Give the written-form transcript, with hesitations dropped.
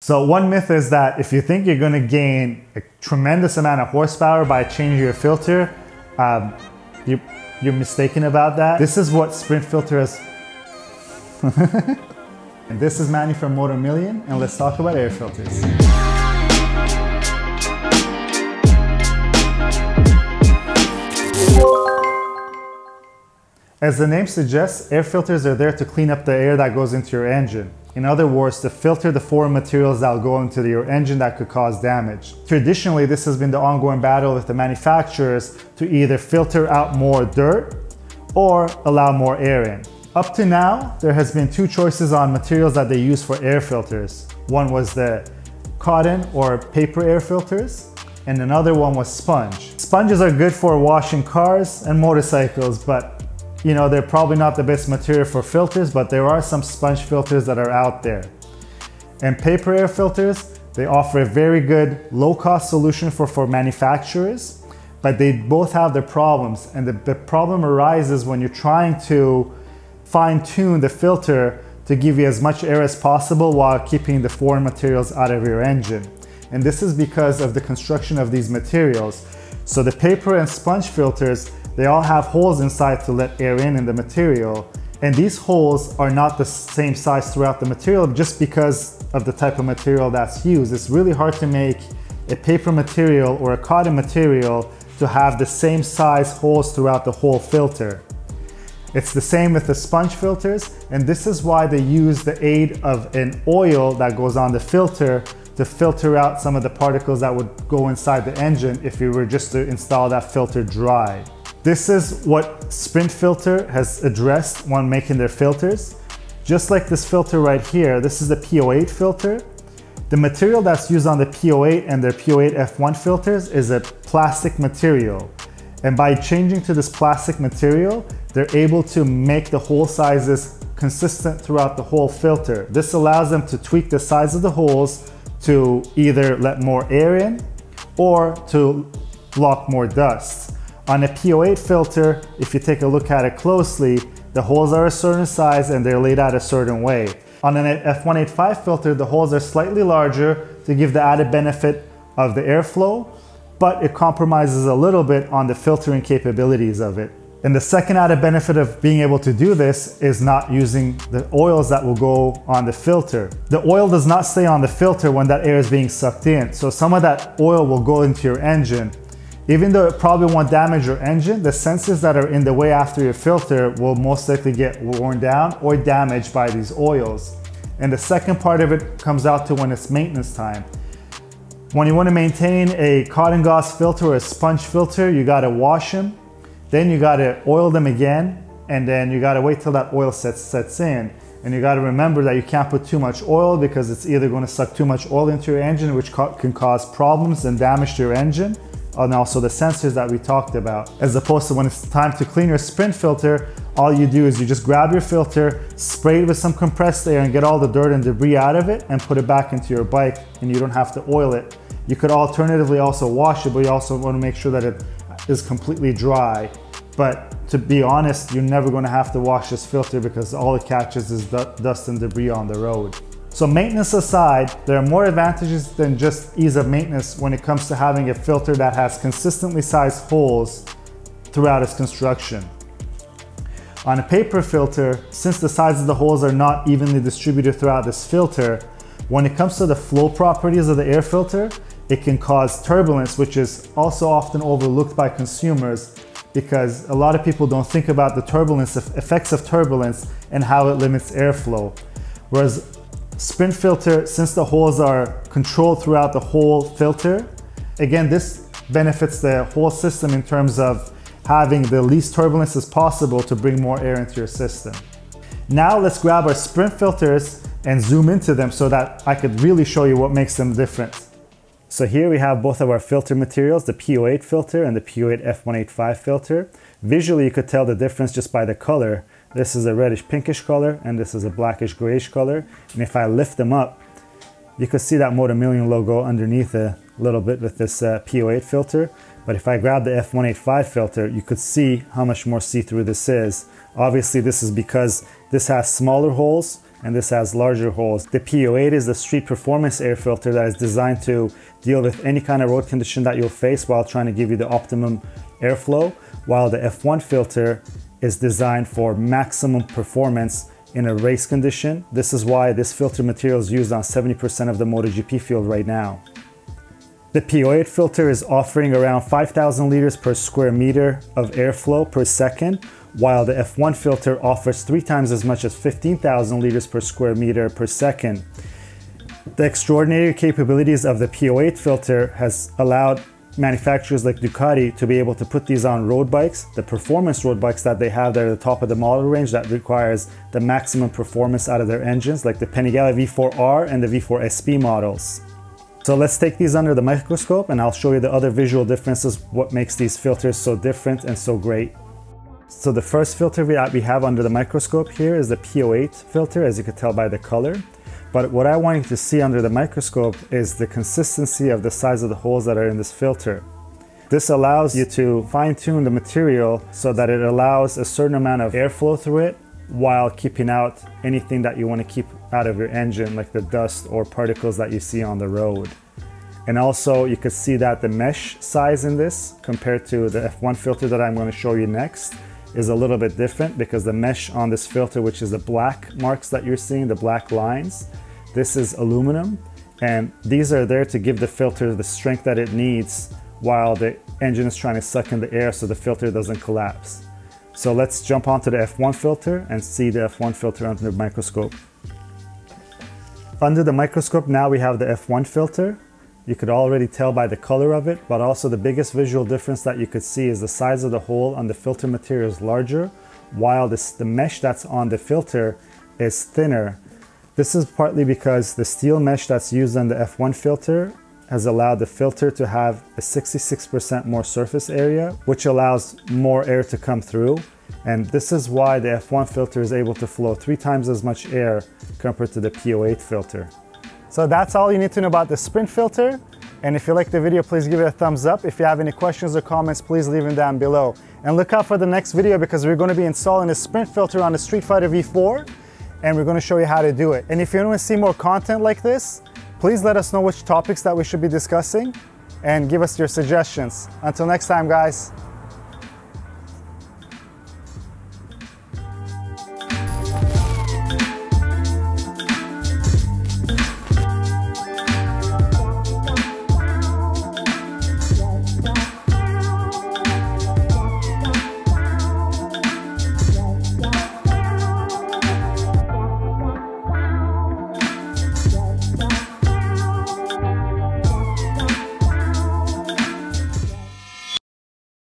So one myth is that if you think you're going to gain a tremendous amount of horsepower by changing your filter, you're mistaken about that. This is what Sprint filter is. And this is Manny from Motomillion, and let's talk about air filters. As the name suggests, air filters are there to clean up the air that goes into your engine. In other words, to filter the foreign materials that will go into your engine that could cause damage. Traditionally, this has been the ongoing battle with the manufacturers to either filter out more dirt or allow more air in. Up to now, there has been two choices on materials that they use for air filters. One was the cotton or paper air filters, and another one was sponge. Sponges are good for washing cars and motorcycles, but you know, they're probably not the best material for filters, but there are some sponge filters that are out there. And paper air filters, they offer a very good low-cost solution for manufacturers, but they both have their problems. And the problem arises when you're trying to fine-tune the filter to give you as much air as possible while keeping the foreign materials out of your engine. And this is because of the construction of these materials. So the paper and sponge filters, they all have holes inside to let air in the material. And these holes are not the same size throughout the material just because of the type of material that's used. It's really hard to make a paper material or a cotton material to have the same size holes throughout the whole filter. It's the same with the sponge filters, and this is why they use the aid of an oil that goes on the filter to filter out some of the particles that would go inside the engine if you were just to install that filter dry. This is what Sprint filter has addressed when making their filters. Just like this filter right here, this is the P08 filter. The material that's used on the P08 and their P08 F1 filters is a plastic material. And by changing to this plastic material, they're able to make the hole sizes consistent throughout the whole filter. This allows them to tweak the size of the holes to either let more air in or to block more dust. On a P08 filter, if you take a look at it closely, the holes are a certain size and they're laid out a certain way. On an F185 filter, the holes are slightly larger to give the added benefit of the airflow, but it compromises a little bit on the filtering capabilities of it. And the second added benefit of being able to do this is not using the oils that will go on the filter. The oil does not stay on the filter when that air is being sucked in, so some of that oil will go into your engine. Even though it probably won't damage your engine, the sensors that are in the way after your filter will most likely get worn down or damaged by these oils. And the second part of it comes out to when it's maintenance time. When you want to maintain a cotton gauze filter or a sponge filter, you got to wash them, then you got to oil them again, and then you got to wait till that oil sets in. And you got to remember that you can't put too much oil because it's either going to suck too much oil into your engine, which can cause problems and damage to your engine, and also the sensors that we talked about. As opposed to when it's time to clean your Sprint filter, all you do is you just grab your filter, spray it with some compressed air and get all the dirt and debris out of it and put it back into your bike, and you don't have to oil it. You could alternatively also wash it, but you also want to make sure that it is completely dry. But to be honest, you're never going to have to wash this filter because all it catches is dust and debris on the road. So maintenance aside, there are more advantages than just ease of maintenance when it comes to having a filter that has consistently sized holes throughout its construction. On a paper filter, since the size of the holes are not evenly distributed throughout this filter, when it comes to the flow properties of the air filter, it can cause turbulence, which is also often overlooked by consumers because a lot of people don't think about the effects of turbulence and how it limits airflow. Whereas Sprint filter, since the holes are controlled throughout the whole filter, again, this benefits the whole system in terms of having the least turbulence as possible to bring more air into your system. Now let's grab our Sprint filters and zoom into them so that I could really show you what makes them different. So here we have both of our filter materials, the P08 filter and the P08 F185 filter. Visually, you could tell the difference just by the color. This is a reddish pinkish color and this is a blackish grayish color. And if I lift them up, you could see that Motomillion logo underneath a little bit with this P08 filter. But if I grab the F185 filter, you could see how much more see-through this is. Obviously, this is because this has smaller holes and this has larger holes. The P08 is the street performance air filter that is designed to deal with any kind of road condition that you'll face while trying to give you the optimum airflow, while the F1 filter is designed for maximum performance in a race condition. This is why this filter material is used on 70% of the MotoGP field right now. The P08 filter is offering around 5,000 liters per square meter of airflow per second, while the F1 filter offers 3 times as much as 15,000 liters per square meter per second. The extraordinary capabilities of the P08 filter has allowed manufacturers like Ducati to be able to put these on road bikes, the performance road bikes that they have there at the top of the model range that requires the maximum performance out of their engines, like the Panigale V4R and the V4 SP models. So let's take these under the microscope and I'll show you the other visual differences, what makes these filters so different and so great. So the first filter that we have under the microscope here is the P08 filter, as you can tell by the color. But what I want you to see under the microscope is the consistency of the size of the holes that are in this filter. This allows you to fine-tune the material so that it allows a certain amount of airflow through it while keeping out anything that you want to keep out of your engine, like the dust or particles that you see on the road. And also you can see that the mesh size in this compared to the F1 filter that I'm going to show you next is a little bit different, because the mesh on this filter, which is the black marks that you're seeing, the black lines, this is aluminum, and these are there to give the filter the strength that it needs while the engine is trying to suck in the air so the filter doesn't collapse. So let's jump onto the F1 filter and see the F1 filter under the microscope. Under the microscope now we have the F1 filter. You could already tell by the color of it, but also the biggest visual difference that you could see is the size of the hole on the filter material is larger, while the mesh that's on the filter is thinner. This is partly because the steel mesh that's used on the F1 filter has allowed the filter to have a 66% more surface area, which allows more air to come through. And this is why the F1 filter is able to flow 3 times as much air compared to the P08 filter. So that's all you need to know about the Sprint filter. And if you like the video, please give it a thumbs up. If you have any questions or comments, please leave them down below. And look out for the next video, because we're going to be installing a Sprint filter on the Street Fighter V4, and we're going to show you how to do it. And if you want to see more content like this, please let us know which topics that we should be discussing and give us your suggestions. Until next time, guys.